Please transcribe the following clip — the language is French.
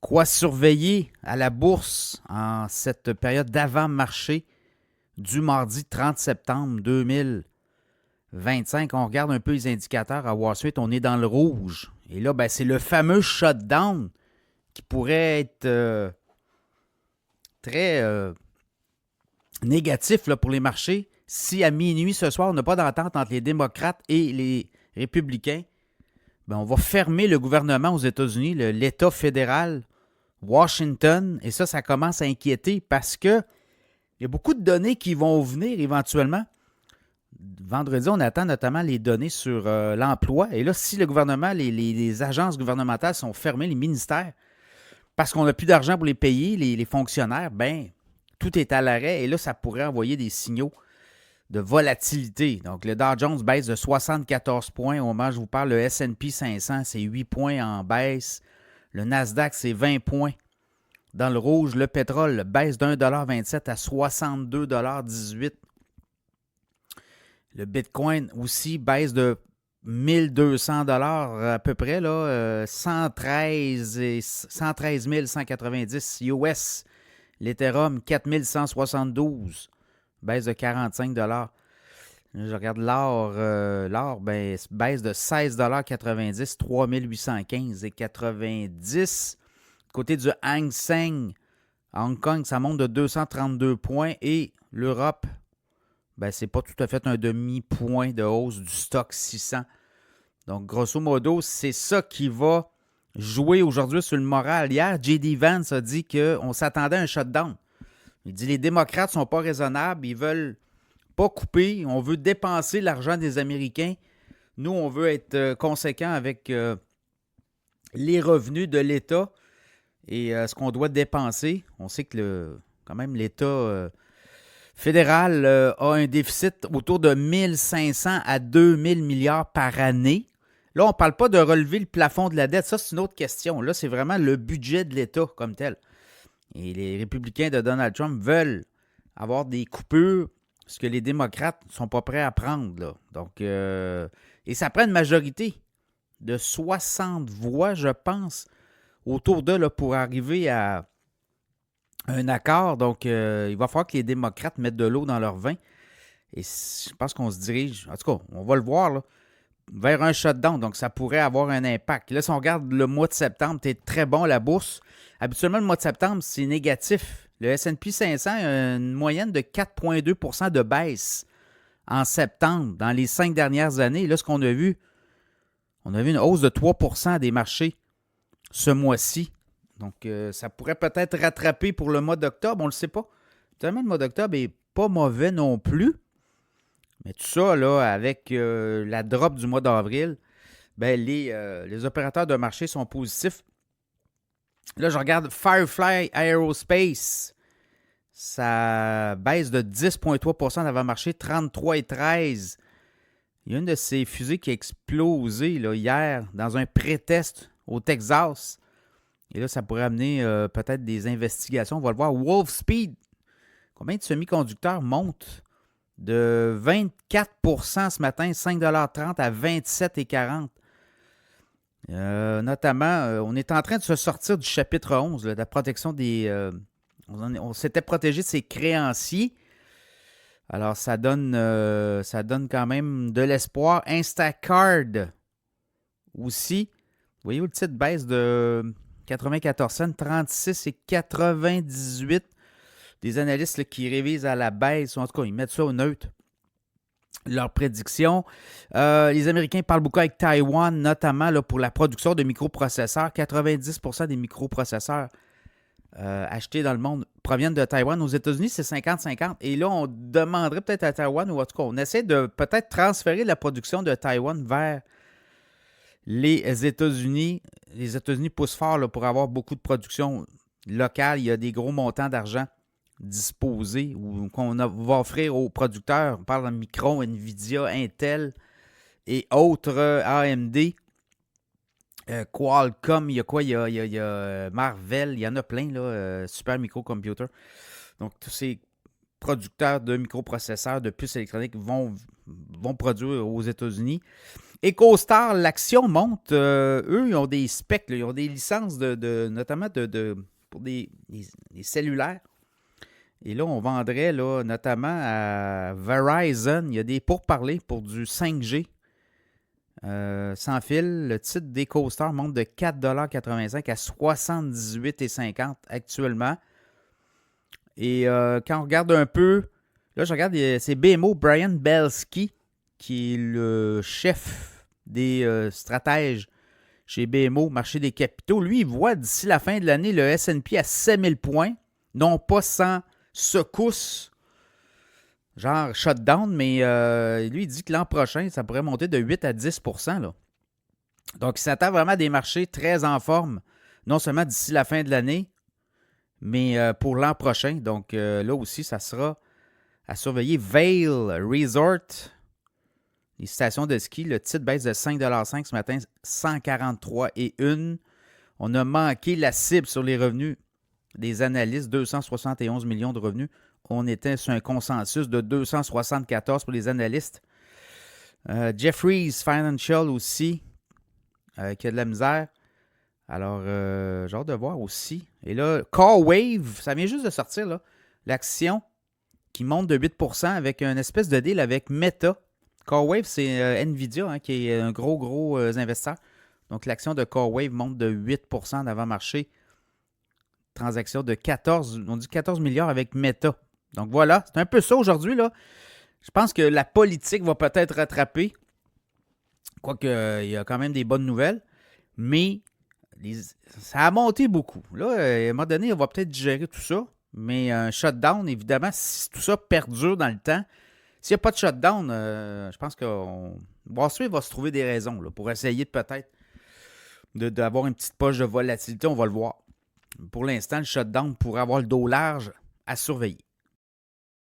Quoi surveiller à la bourse en cette période d'avant-marché du mardi 30 septembre 2025? On regarde un peu les indicateurs à Wall Street, on est dans le rouge. Et là, c'est le fameux shutdown qui pourrait être très négatif là, pour les marchés si à minuit ce soir, on n'a pas d'entente entre les démocrates et les républicains. On va fermer le gouvernement aux États-Unis, l'État fédéral, Washington, et ça commence à inquiéter parce que il y a beaucoup de données qui vont venir éventuellement. Vendredi, on attend notamment les données sur l'emploi. Et là, si le gouvernement, les agences gouvernementales sont fermées, les ministères, parce qu'on n'a plus d'argent pour les payer, les fonctionnaires, tout est à l'arrêt. Et là, ça pourrait envoyer des signaux de volatilité. Donc, le Dow Jones baisse de 74 points. Au moment où je vous parle, le S&P 500, c'est 8 points en baisse. Le Nasdaq, c'est 20 points dans le rouge. Le pétrole baisse d'1,27 à 62,18 $. Le Bitcoin aussi baisse de 1200 $ à peu près, là, 113 190 US. L'Ethereum, 4172, baisse de 45 $. Je regarde l'or, baisse de 16,90 $, 3815,90 $. Côté du Hang Seng, Hong Kong, ça monte de 232 points et l'Europe, c'est pas tout à fait un demi-point de hausse du stock 600. Donc, grosso modo, c'est ça qui va jouer aujourd'hui sur le moral. Hier, J.D. Vance a dit qu'on s'attendait à un shutdown. Il dit les démocrates ne sont pas raisonnables, ils veulent pas couper, on veut dépenser l'argent des Américains. Nous, on veut être conséquent avec les revenus de l'État et ce qu'on doit dépenser. On sait que quand même l'État fédéral a un déficit autour de 1500 à 2000 milliards par année. Là, on ne parle pas de relever le plafond de la dette. Ça, c'est une autre question. Là, c'est vraiment le budget de l'État comme tel. Et les républicains de Donald Trump veulent avoir des coupures, ce que les démocrates ne sont pas prêts à prendre. Là. Donc, et ça prend une majorité de 60 voix, je pense, autour d'eux là, pour arriver à un accord. Donc, il va falloir que les démocrates mettent de l'eau dans leur vin. Et je pense qu'on se dirige, en tout cas, on va le voir, là, vers un shutdown. Donc, ça pourrait avoir un impact. Là, si on regarde le mois de septembre, c'est très bon, la bourse. Habituellement, le mois de septembre, c'est négatif. Le S&P 500 a une moyenne de 4,2 % de baisse en septembre dans les 5 dernières années. Là, ce qu'on a vu, on a vu une hausse de 3 % des marchés ce mois-ci. Donc, ça pourrait peut-être rattraper pour le mois d'octobre, on ne le sait pas. Tellement le mois d'octobre n'est pas mauvais non plus. Mais tout ça, là, avec la drop du mois d'avril, les opérateurs de marché sont positifs. Là, je regarde Firefly Aerospace. Ça baisse de 10,3 % d'avant-marché, 33,13. Il y a une de ces fusées qui a explosé là, hier dans un pré-test au Texas. Et là, ça pourrait amener peut-être des investigations. On va le voir. Wolfspeed, combien de semi-conducteurs montent de 24 % ce matin, 5,30 $ à 27,40 $. Notamment, on est en train de se sortir du chapitre 11, là, de la protection des... on s'était protégé de ses créanciers. Alors, ça donne quand même de l'espoir. Instacart aussi. Vous voyez où le titre baisse de 94 cents, 36,98. Des analystes là, qui révisent à la baisse, ou en tout cas, ils mettent ça au neutre. Leurs prédictions. Les Américains parlent beaucoup avec Taïwan, notamment là, pour la production de microprocesseurs. 90 % des microprocesseurs achetés dans le monde proviennent de Taïwan. Aux États-Unis, c'est 50-50. Et là, on demanderait peut-être à Taïwan, ou en tout cas, on essaie de peut-être transférer la production de Taïwan vers les États-Unis. Les États-Unis poussent fort là, pour avoir beaucoup de production locale. Il y a des gros montants d'argent disposés ou qu'on va offrir aux producteurs. On parle de Micron, Nvidia, Intel et autres AMD. Qualcomm, il y a quoi? Il y a Marvell, il y en a plein, là, Super Microcomputer. Donc, tous ces producteurs de microprocesseurs, de puces électroniques vont produire aux États-Unis. EchoStar, l'action monte. Eux, ils ont des specs, là, ils ont des licences notamment pour des cellulaires. Et là, on vendrait là, notamment à Verizon. Il y a des pourparlers pour du 5G sans fil. Le titre d'EchoStar monte de 4,85$ à 78,50$ actuellement. Et quand on regarde un peu, là, je regarde, c'est BMO, Brian Belsky, qui est le chef des stratèges chez BMO, marché des capitaux. Lui, il voit d'ici la fin de l'année le S&P à 7000 points, non pas sans secousse, genre shutdown, mais lui, il dit que l'an prochain, ça pourrait monter de 8 à 10%. Là. Donc, il s'attend vraiment à des marchés très en forme, non seulement d'ici la fin de l'année, mais pour l'an prochain. Donc, là aussi, ça sera à surveiller. Vail Resort, les stations de ski, le titre baisse de 5,5$ ce matin, 143,1$. On a manqué la cible sur les revenus des analystes, 271 millions de revenus. On était sur un consensus de 274 pour les analystes. Jefferies Financial aussi, qui a de la misère. Alors, j'ai hâte de voir aussi. Et là, CoreWave, ça vient juste de sortir, là. L'action qui monte de 8% avec une espèce de deal avec Meta. CoreWave, c'est Nvidia qui est un gros investisseur. Donc, l'action de CoreWave monte de 8% d'avant-marché. Transaction de 14 milliards avec Meta. Donc, voilà, c'est un peu ça aujourd'hui, là. Je pense que la politique va peut-être rattraper. Quoique, il y a quand même des bonnes nouvelles. Mais ça a monté beaucoup. Là, à un moment donné, on va peut-être digérer tout ça. Mais un shutdown, évidemment, si tout ça perdure dans le temps, s'il n'y a pas de shutdown, je pense que Wall Street va se trouver des raisons là, pour essayer peut-être d'avoir une petite poche de volatilité. On va le voir. Pour l'instant, le shutdown pourrait avoir le dos large à surveiller.